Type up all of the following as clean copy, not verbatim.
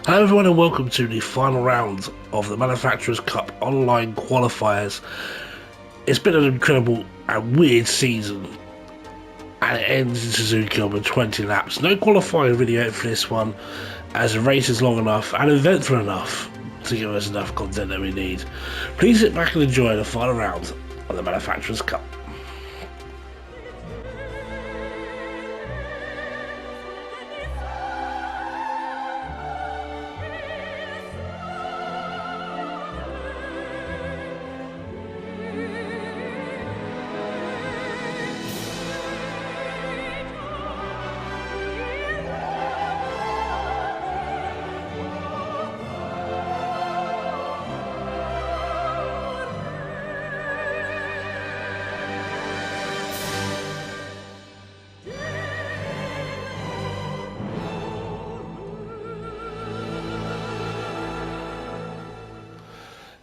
Hello everyone and welcome to the final round of the Manufacturers' Cup online qualifiers. It's been an incredible and weird season and it ends in Suzuka with 20 laps. No qualifying video for this one as the race is long enough and eventful enough to give us enough content that we need. Please sit back and enjoy the final round of the Manufacturers' Cup.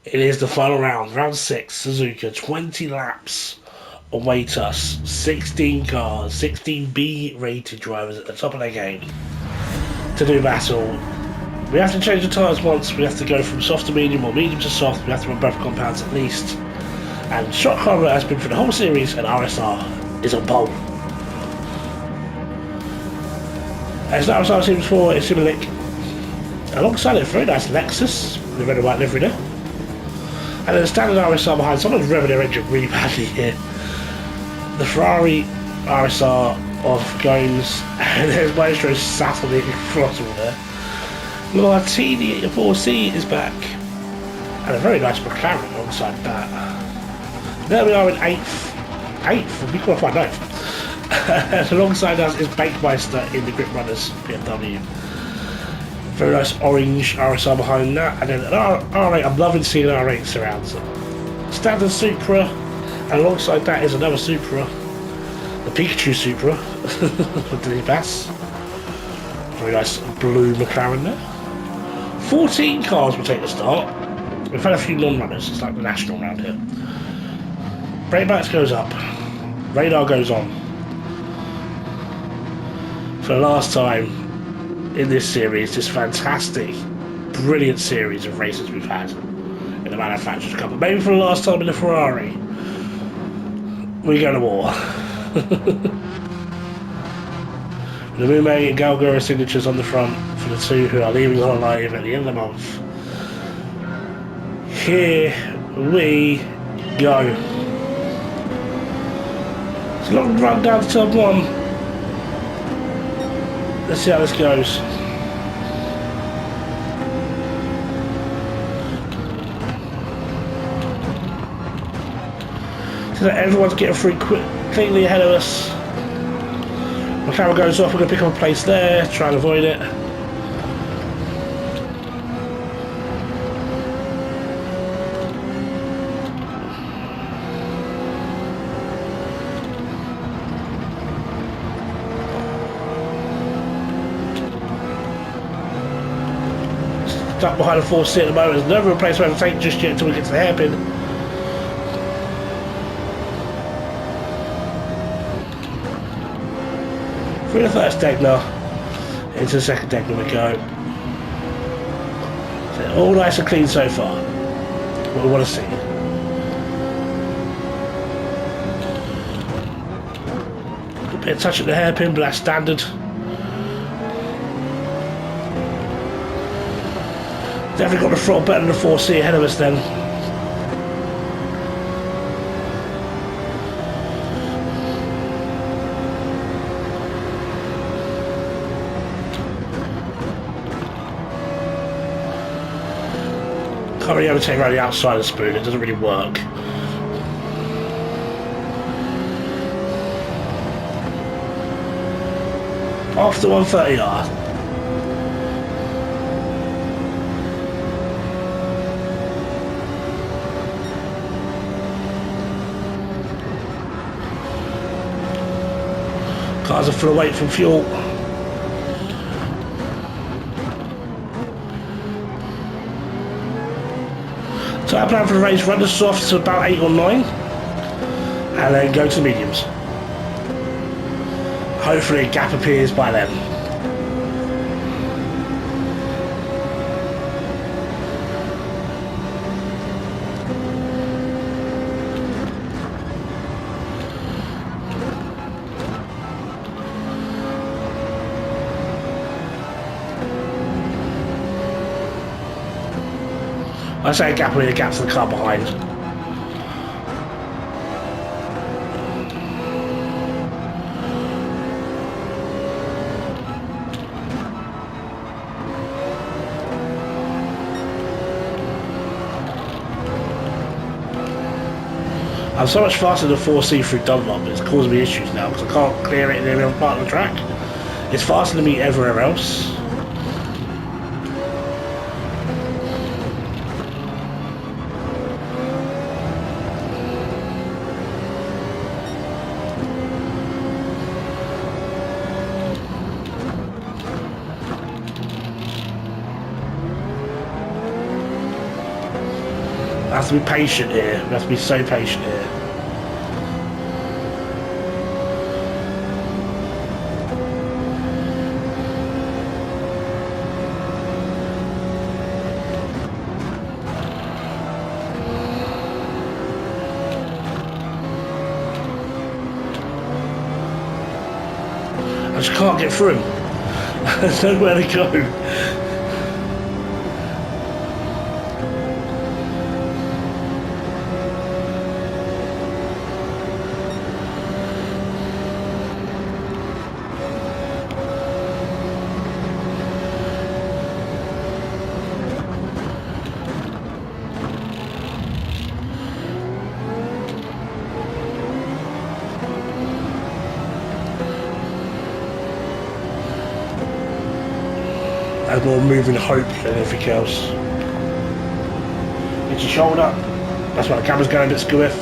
It is the final round, round 6, Suzuka, 20 laps await us, 16 cars, 16 B rated drivers at the top of their game to do battle. We have to change the tyres once, we have to go from soft to medium or medium to soft, we have to run both compounds at least. And Shock Harbour has been for the whole series and RSR is on pole. As the RSR seems for, it's Similic. Alongside it, very nice Lexus, with the red and white livery there. And then the standard RSR behind, someone's revving their engine really badly here. The Ferrari RSR of Gomes, and there's Maestro sat on the throttle there. Martini 4C is back, and a very nice McLaren alongside that. There we are in 8th, we qualified 9th. And alongside us is Bakemeister in the Grip Runners BMW. Very nice orange RSR behind that, and then an R8. I'm loving seeing an R8 surrounds it. Standard Supra, and alongside that is another Supra, the Pikachu Supra with the Bass. Very nice blue McLaren there. 14 cars will take the start. We've had a few non-runners, it's like the national round here. Brake backs goes up, radar goes on. For the last time in this series, this fantastic, brilliant series of races we've had in the Manufacturers' Cup. Maybe for the last time in the Ferrari, we go to war. The Mume and Galgura signatures on the front for the two who are leaving on live at the end of the month. Here we go. It's a long run down to turn 1. Let's see how this goes. So that everyone's getting through cleanly ahead of us. My camera goes off, we're going to pick up a place there, try and avoid it. Stuck behind the 4C at the moment. There's never a place where to take just yet until we get to the hairpin. Through the first deck now, into the second deck we go. So all nice and clean so far. What we want to see. A bit of touch at the hairpin, but that's standard. Definitely got the throttle better than the 4C ahead of us then. Can't really overtake around the outside of the spoon, it doesn't really work. After 130R. Cars are full of weight from fuel. So our plan for the race, run the softs to about 8 or 9 and then go to the mediums. Hopefully a gap appears by then. I say a gap with the gaps of the car behind. I'm so much faster than 4C through Dunlop, it's causing me issues now because I can't clear it in the other part of the track. It's faster than me everywhere else. I have to be patient here. We have to be so patient here. I just can't get through him. There's nowhere to go. That's more moving hope than anything else. It's your shoulder. That's why the camera's going a bit squiff.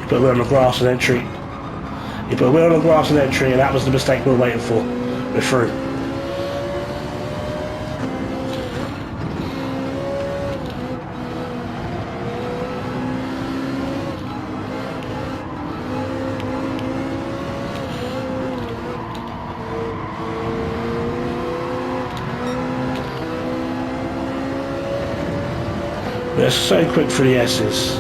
You put a wheel on the grass and entry. You put a wheel on the grass and entry, and that was the mistake we were waiting for. We're through. They're so quick for the S's.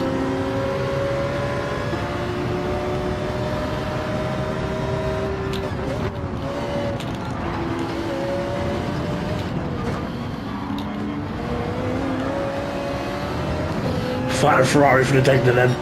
Fighting Ferrari for the Degner then.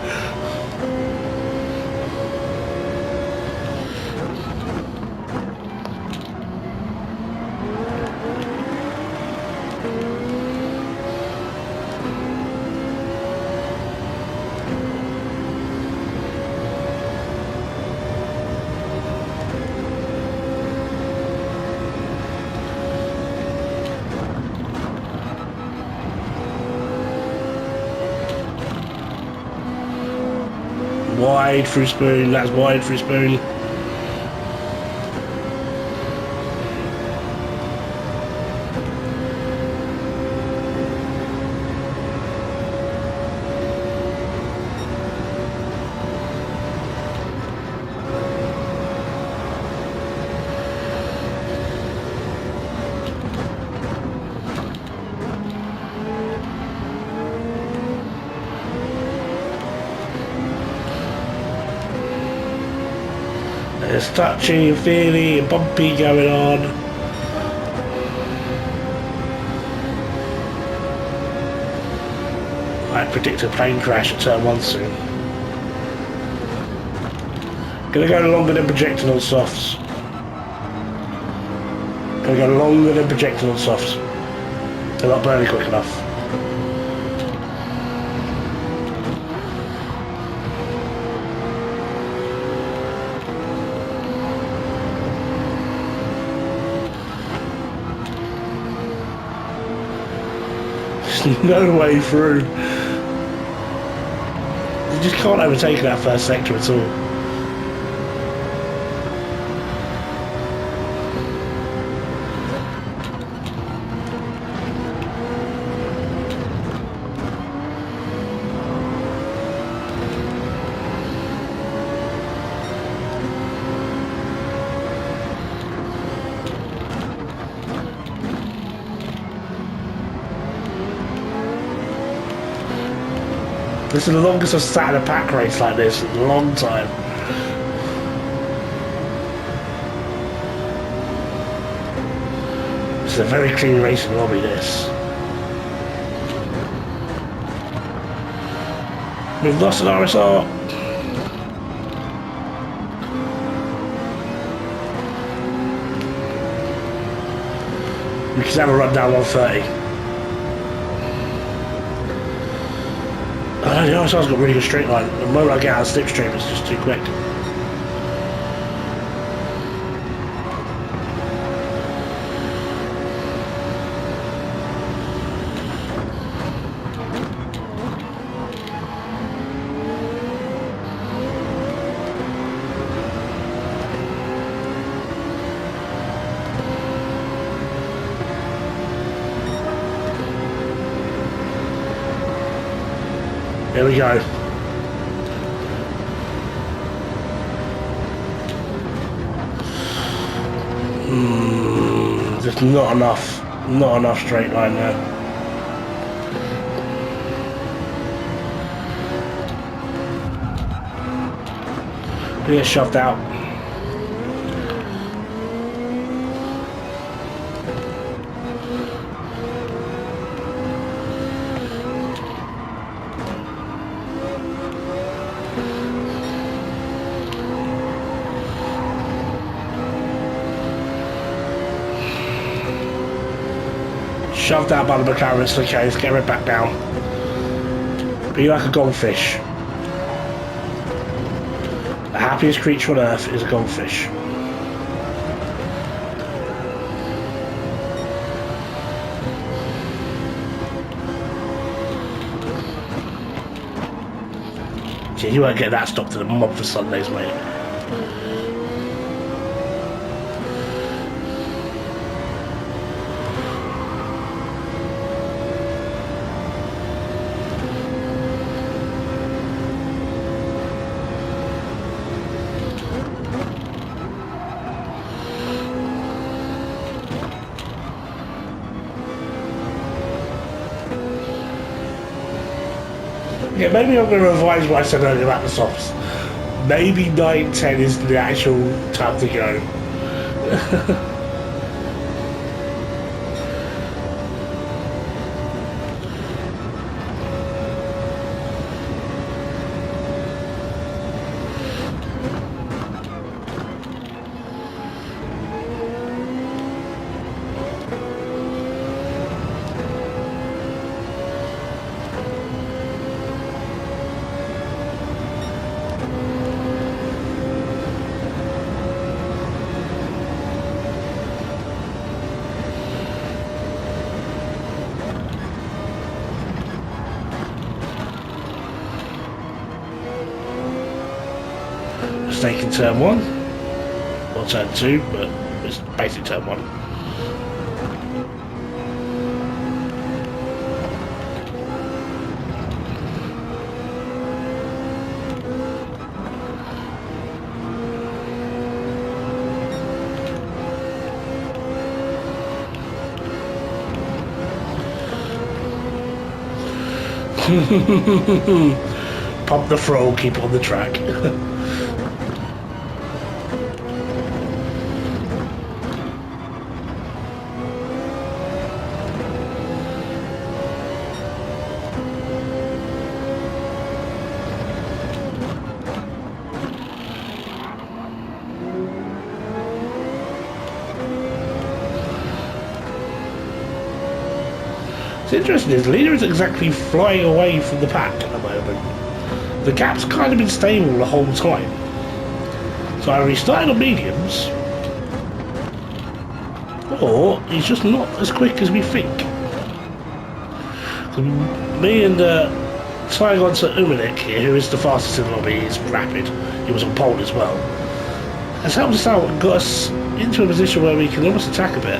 Wide through Spoon, that's wide through Spoon. There's touchy, feely, and bumpy going on. I predict a plane crash at turn 1 soon. Gonna go longer than projecting on softs. Gonna go longer than projecting on softs. They're not burning quick enough. No way through. You just can't overtake that first sector at all. This is the longest I've sat in a pack race like this in a long time. It's a very clean racing lobby, this. We've lost an RSR. We can have a run down 130. The RSR's got really good straight line. The moment I get out of slipstream, it's just too quick. There we go. There's not enough straight line there. We get shoved out. Shoved out by the McLaren, it's okay, let's get it back down. Be like a goldfish. The happiest creature on earth is a goldfish. Yeah, you won't get that stopped in a month for Sundays, mate. Yeah, maybe I'm going to revise what I said earlier about the softs. Maybe 9-10 is the actual time to go. Mistake in turn 1, or turn 2, but it's basically turn 1. Pump the throttle, keep on the track. It's interesting, his leader is exactly flying away from the pack at the moment. The gap's kind of been stable the whole time. So either he's starting on mediums, or he's just not as quick as we think. So me and tying on to Umanik here, who is the fastest in the lobby, is rapid. He was on pole as well. Has helped us out and got us into a position where we can almost attack a bit.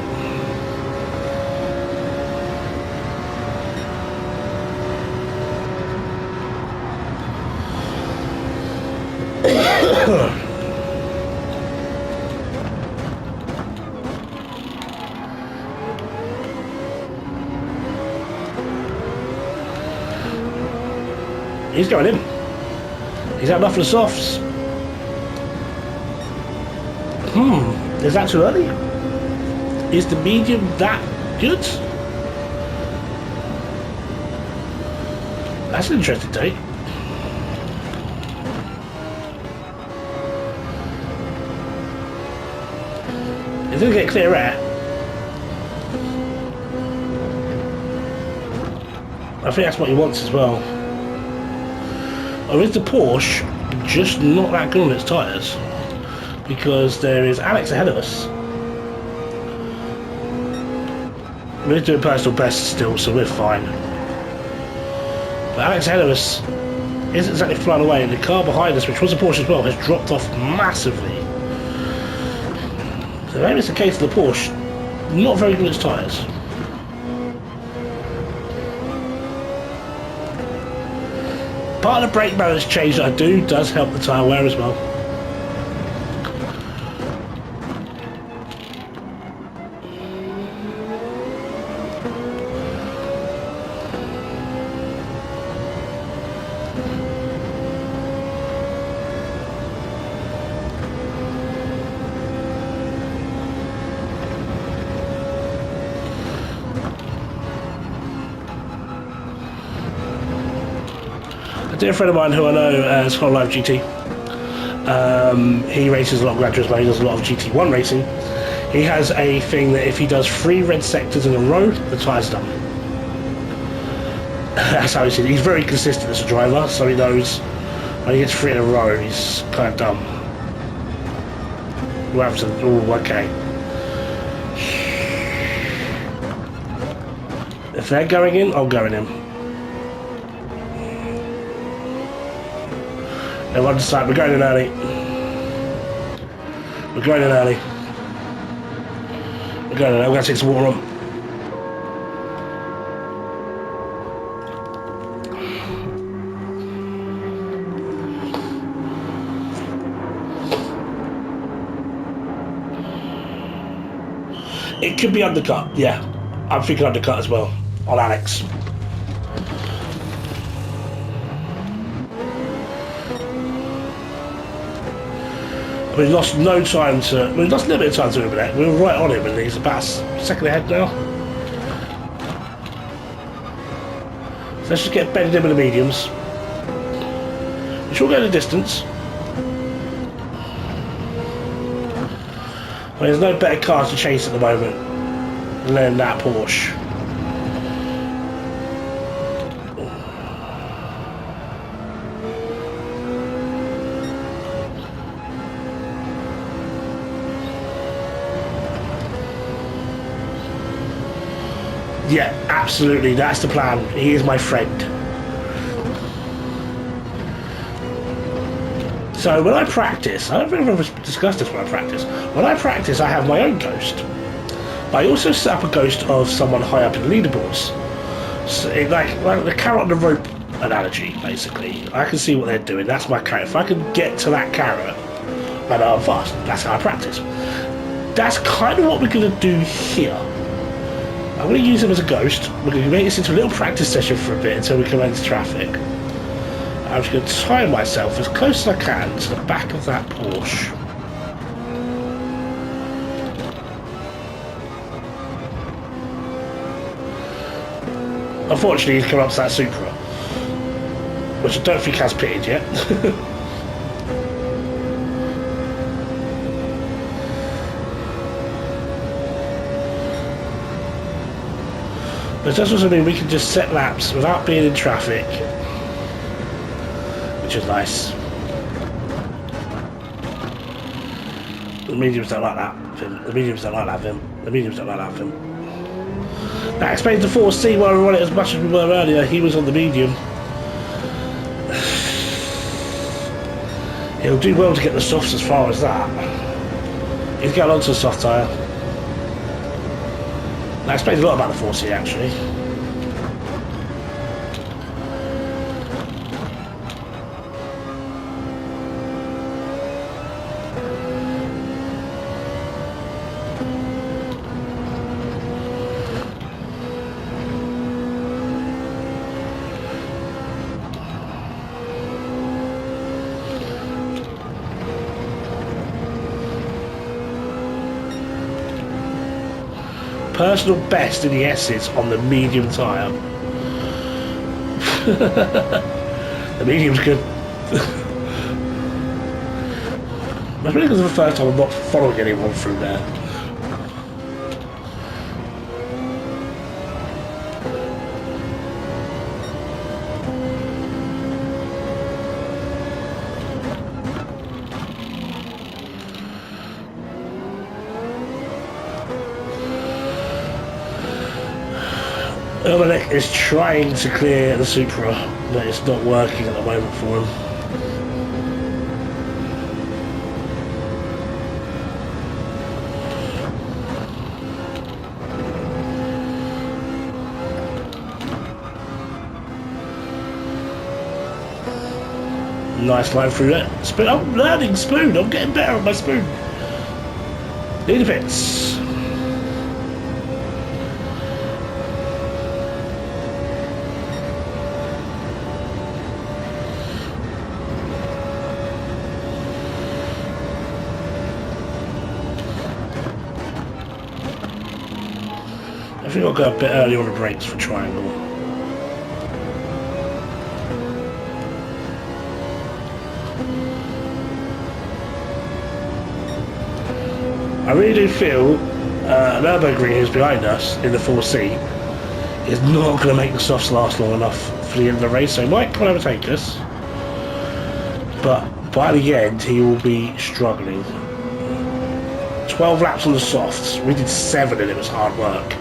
He's going in. He's had enough of the softs. Is that too early? Is the medium that good? That's an interesting take. It doesn't get clear air. I think that's what he wants as well. Or is the Porsche just not that good on its tyres? Because there is Alex ahead of us. We're doing personal best still, so we're fine. But Alex ahead of us isn't exactly flying away, and the car behind us, which was a Porsche as well, has dropped off massively. So maybe it's the case of the Porsche not very good at its tyres. Part of the brake balance change that I do does help the tyre wear as well. A dear friend of mine who I know has got Live GT. He races a lot of Gran Turismo, he does a lot of GT1 racing. He has a thing that if he does 3 red sectors in a row, the tyre's done. That's how he sees it. He's very consistent as a driver, so he knows when he gets 3 in a row, he's kind of done. What happens? Oh, okay. If they're going in, I'll go in him. Everyone decide, we're going in early. We're going in early. We're going in early. I'm going to take some water on. It could be undercut, yeah. I'm thinking undercut as well, on Alex. We lost no time to... We lost a little bit of time to eliminate. We were right on him, and he's about a second ahead now. So let's just get bedded in with the mediums. Which will go the distance. Well, there's no better car to chase at the moment than that Porsche. Yeah, absolutely, that's the plan. He is my friend. So when I practice, I don't think I've ever discussed this when I practice. When I practice, I have my own ghost. But I also set up a ghost of someone high up in the leaderboards. So like the carrot on the rope analogy, basically. I can see what they're doing, that's my carrot. If I can get to that carrot, I know I'm fast. That's how I practice. That's kind of what we're going to do here. I'm going to use him as a ghost. We're going to make this into a little practice session for a bit until we come into traffic. I'm just going to time myself as close as I can to the back of that Porsche. Unfortunately, he's come up to that Supra, which I don't think has pitted yet. But that doesn't mean we can just set laps without being in traffic, which is nice. The mediums don't like that, Vim. The mediums don't like that, Vim. The mediums don't like that, Vim. That explains the 4C why we run it as much as we were earlier. He was on the medium. He'll do well to get the softs as far as that. He's going onto the soft tyre. That explains a lot about the 4C actually. personal best in the S's on the medium tyre. The medium's good. That's really because it's the first time I'm not following anyone through there. Dominic is trying to clear the Supra, but it's not working at the moment for him. Nice line through that. Spoon. I'm learning spoon. I'm getting better at my spoon. Need a bits. I think I'll go a bit early on the brakes for triangle. I really do feel Nürburgring, who's behind us in the 4C, is not going to make the softs last long enough for the end of the race, so he might come overtake us, but by the end he will be struggling. 12 laps on the softs, we did 7 and it was hard work.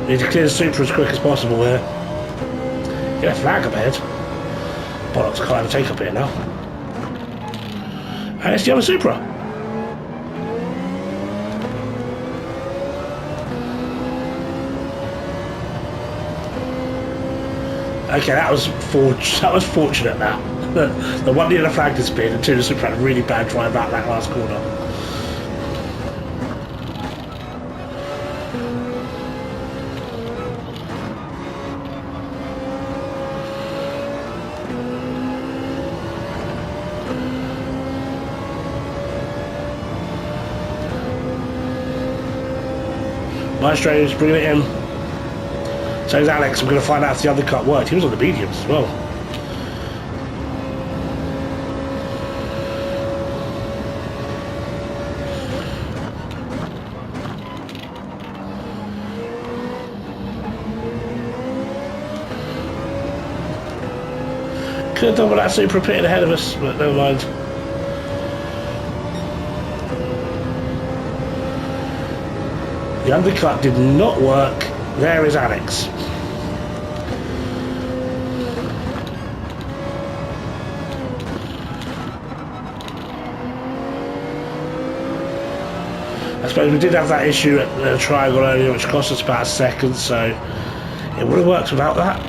Need to clear the Supra as quick as possible here. Get a flag up ahead. Bollocks, can't have a take up here now. And it's the other Supra. Okay, that was fortunate. That the one near the flag disappeared, and two the Supra had a really bad drive out that last corner. Maestro's bringing it in. So is Alex. We're going to find out if the undercut worked. He was on the mediums as well. Could have done with that Supra pitting ahead of us, but never mind. The undercut did not work. There is Alex. I suppose we did have that issue at the triangle earlier, which cost us about a second, so it would have worked without that.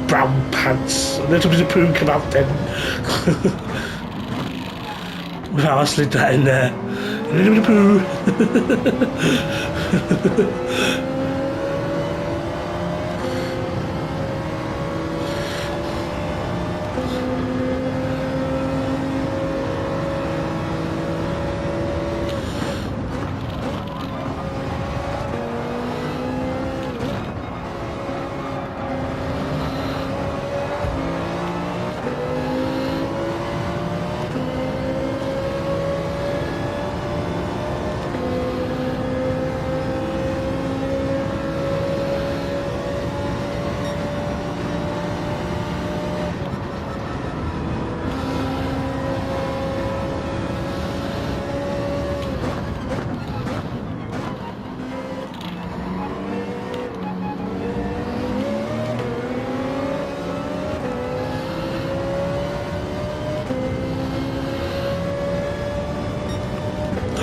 Brown pants. A little bit of poo come out then. Wow, I slid that in there. A little bit of poo.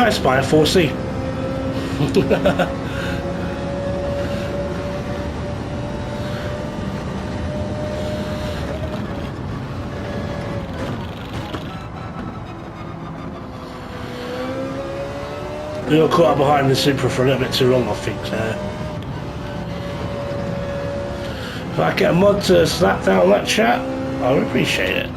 I spy a 4C. We got caught up behind the Supra for a little bit too long, I think. If I get a mod to slap down that chat, I would appreciate it.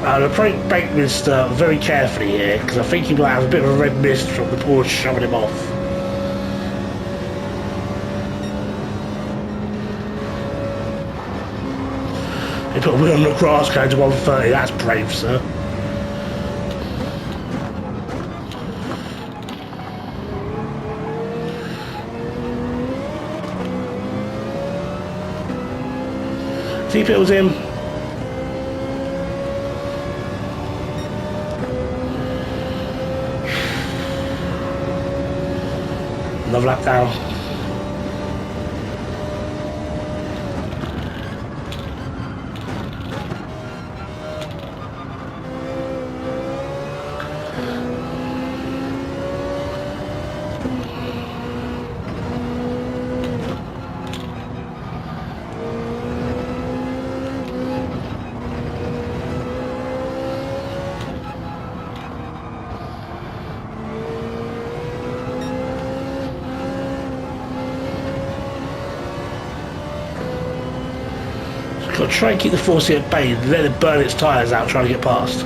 I'm going to break this very carefully here, because I think he might have a bit of a red mist from the Porsche shoving him off. He put a wheel on the grass going to 130, that's brave, sir. T-Pill's in. Another lap down. Got to try and keep the 4C at bay and let it burn its tyres out trying to get past.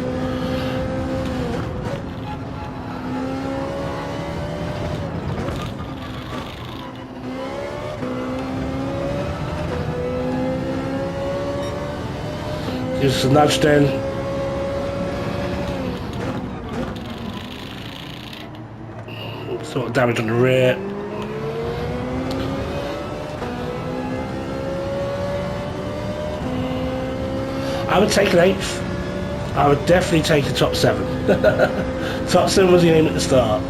Gives us a nudge then. Sort of damage on the rear. I would take an 8th. I would definitely take the top 7. Top 7 was the aim at the start.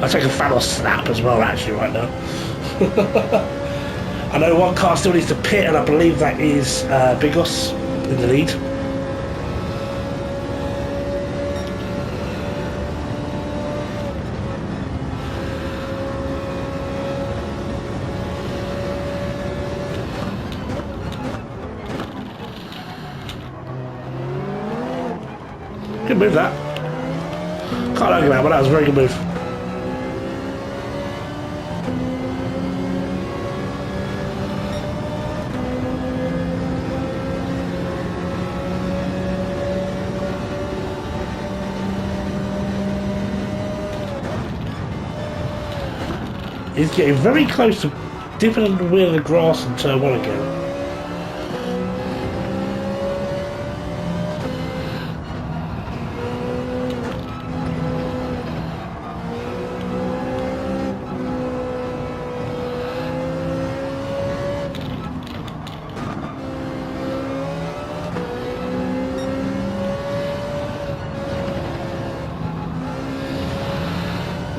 I'll take a Thanos snap as well, actually, right now. I know one car still needs to pit, and I believe that is Bigos in the lead. Good move, that. Can't argue that, but that was a very good move. He's getting very close to dipping under the wheel of the grass in turn 1 again.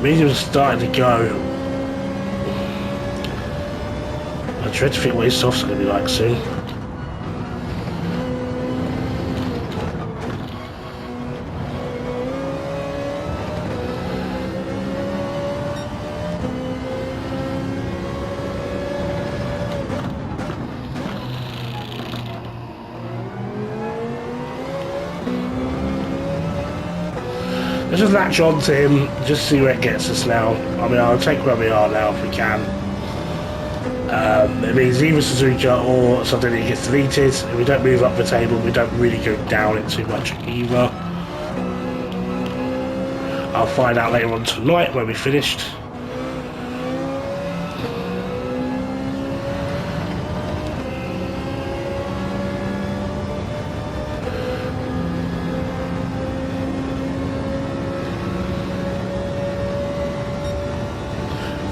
Medium's starting to go. I dread to think what his softs are going to be like soon. Let's just latch on to him, just see where it gets us now. I mean, I'll take where we are now if we can. It means either Suzuka or something that gets deleted. If we don't move up the table, we don't really go down it too much either. I'll find out later on tonight when we finished.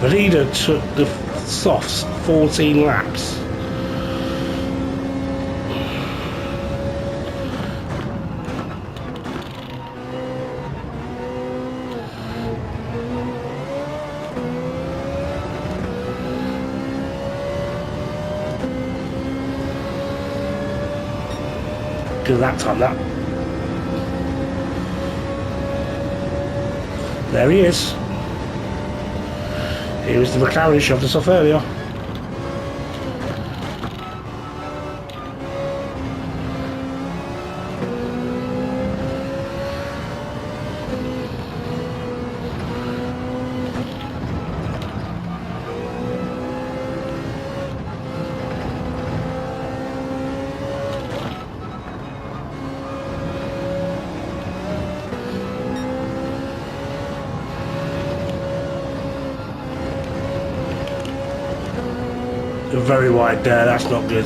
The leader took the softs 14 laps. Good that time, that. There he is. He was the McLaren who shoved us off earlier. Very wide there, that's not good.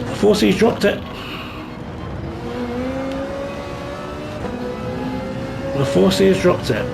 The 4C's dropped it. The 4C's dropped it.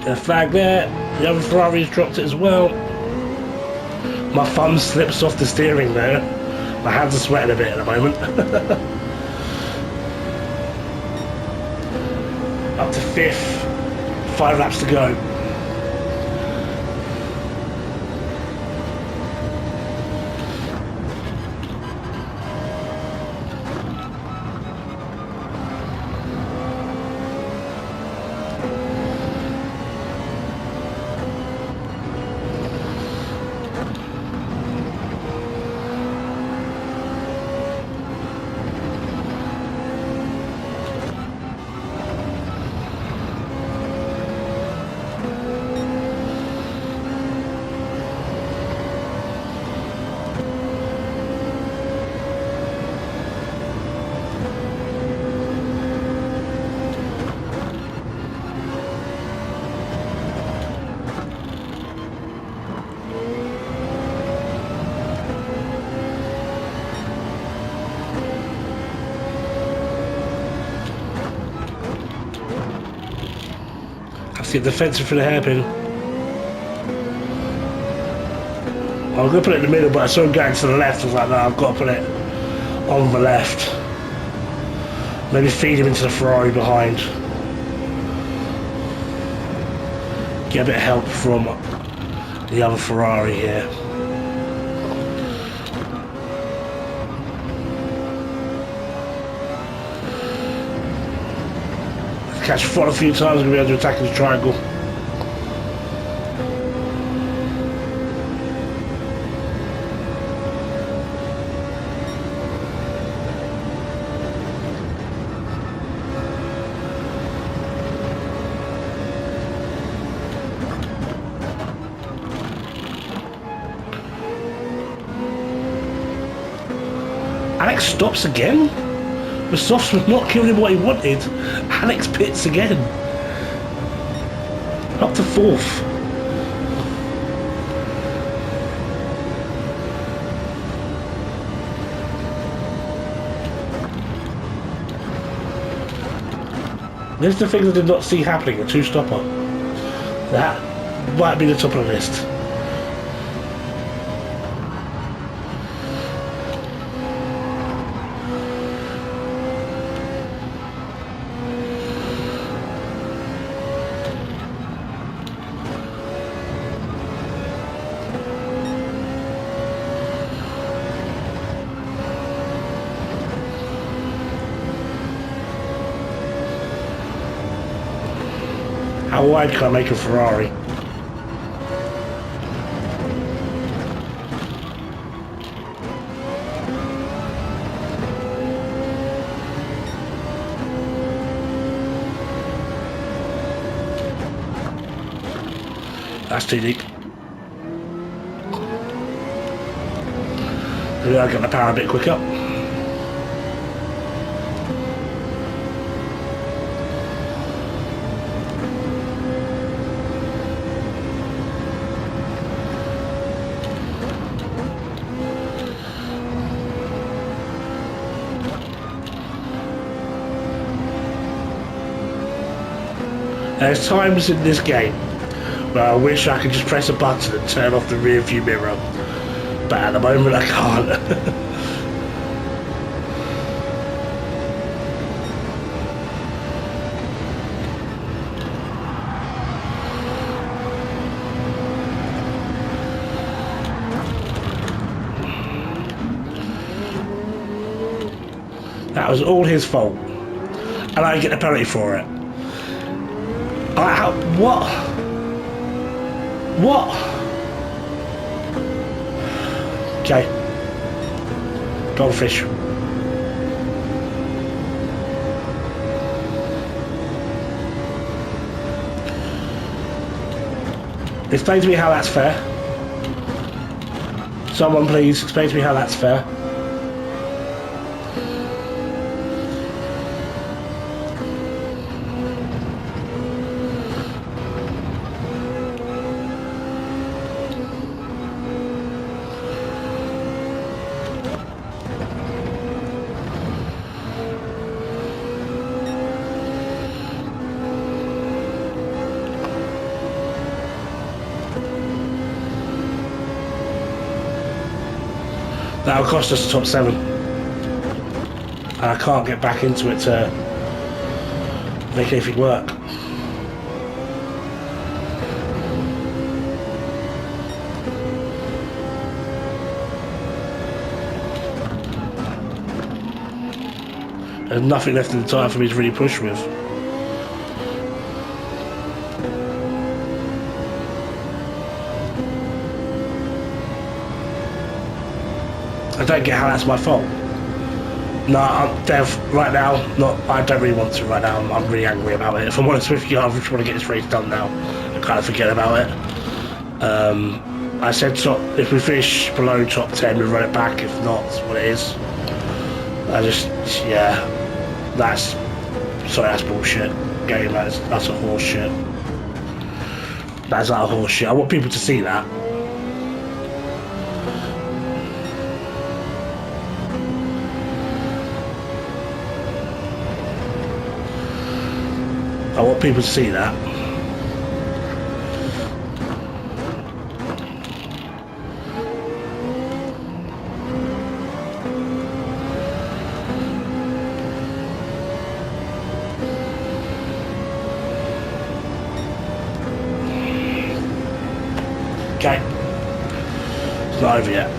The flag there, the other Ferrari's dropped it as well. My thumb slips off the steering there. My hands are sweating a bit at the moment. Up to 5th, 5 laps to go. Get defensive for the hairpin. I was going to put it in the middle, but I saw it going to the left. I was like, no, I've got to put it on the left. Maybe feed him into the Ferrari behind. Get a bit of help from the other Ferrari here. Catch front a few times and we'll be able to attack his triangle. Alex stops again? The softs was not giving him what he wanted. Alex pits again. Up to 4th. There's the things I did not see happening, a 2-stopper. That might be the top of the list. How wide can I make a Ferrari? That's too deep. Maybe I'll get the power a bit quicker. There's times in this game where I wish I could just press a button and turn off the rear view mirror, but at the moment I can't. That was all his fault, and I get a penalty for it. What? What? Okay. Goldfish. Explain to me how that's fair. Someone please explain to me how that's fair. That'll cost us the top 7. And I can't get back into it to make anything work. There's nothing left in the tyre for me to really push with. I don't get how that's my fault. No, I'm Dev, right now, I don't really want to right now. I'm really angry about it. If I'm honest with you, I just want to get this race done now and kind of forget about it. I said if we finish below top 10, we run it back. If not, it's what it is. That's bullshit. Game, that's a horse shit. That's not a horse shit. I want people to see that. I want people to see that. Okay. It's not over yet.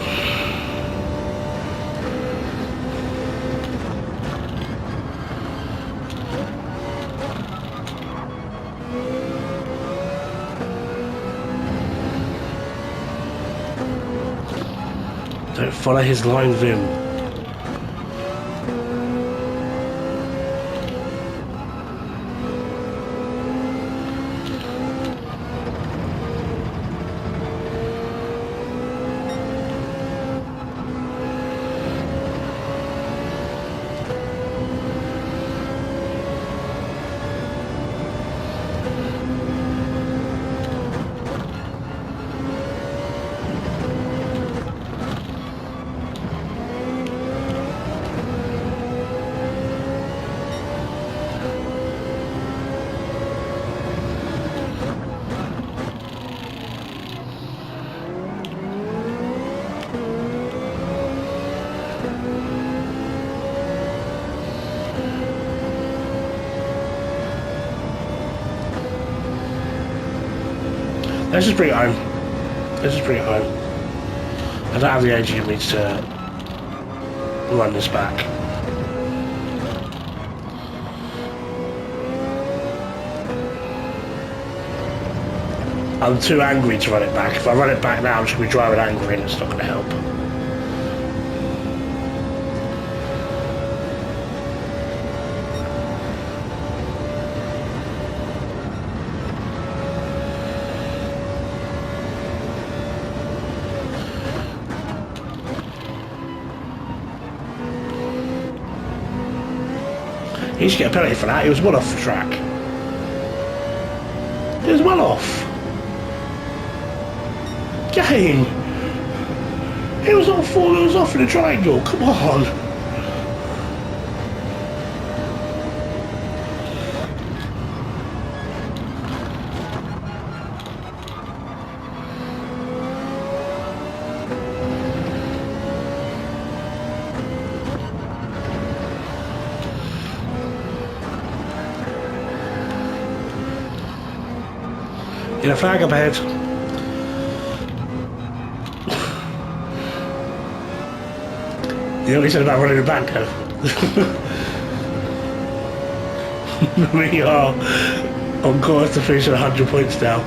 Don't follow his line, Vim. Let's just bring it home. Let's just bring it home. I don't have the energy in me to run this back. I'm too angry to run it back. If I run it back now, I'm just going to be driving angry and it's not going to help. He should get a penalty for that. He was well off the track. He was well off. Game. He was on 4 wheels off in a triangle. Come on. Get a flag up ahead. You know what he said about running it back though? We are on course to finish at 100 points now.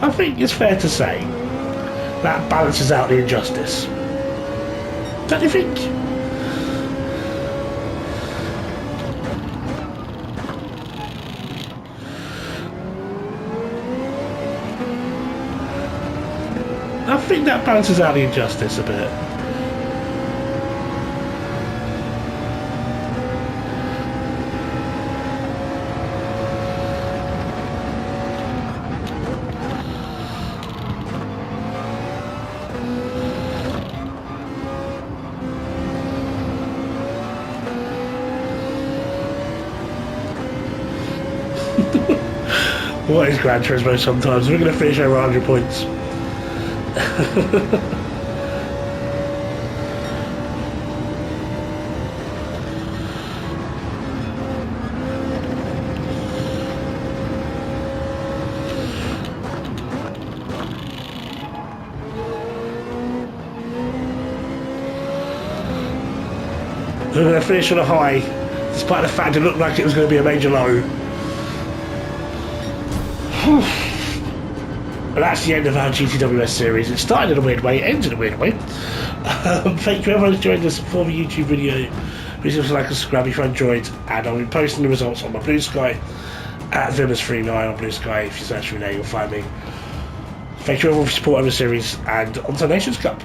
I think it's fair to say that balances out the injustice. Don't you think? I think that balances out the injustice a bit. What is Gran Turismo sometimes? We're going to finish over 100 points. We're going to finish on a high, despite the fact it looked like it was going to be a major low. But that's the end of our GTWS series. It started in a weird way, it ends in a weird way. Thank you everyone who's joined us for the YouTube video. Please also like and subscribe if you enjoyed, and I'll be posting the results on my Blue Sky at Vimmers39 on Blue Sky. If you search for me there, you'll find me. Thank you everyone for supporting the series, and on to the Nations Cup.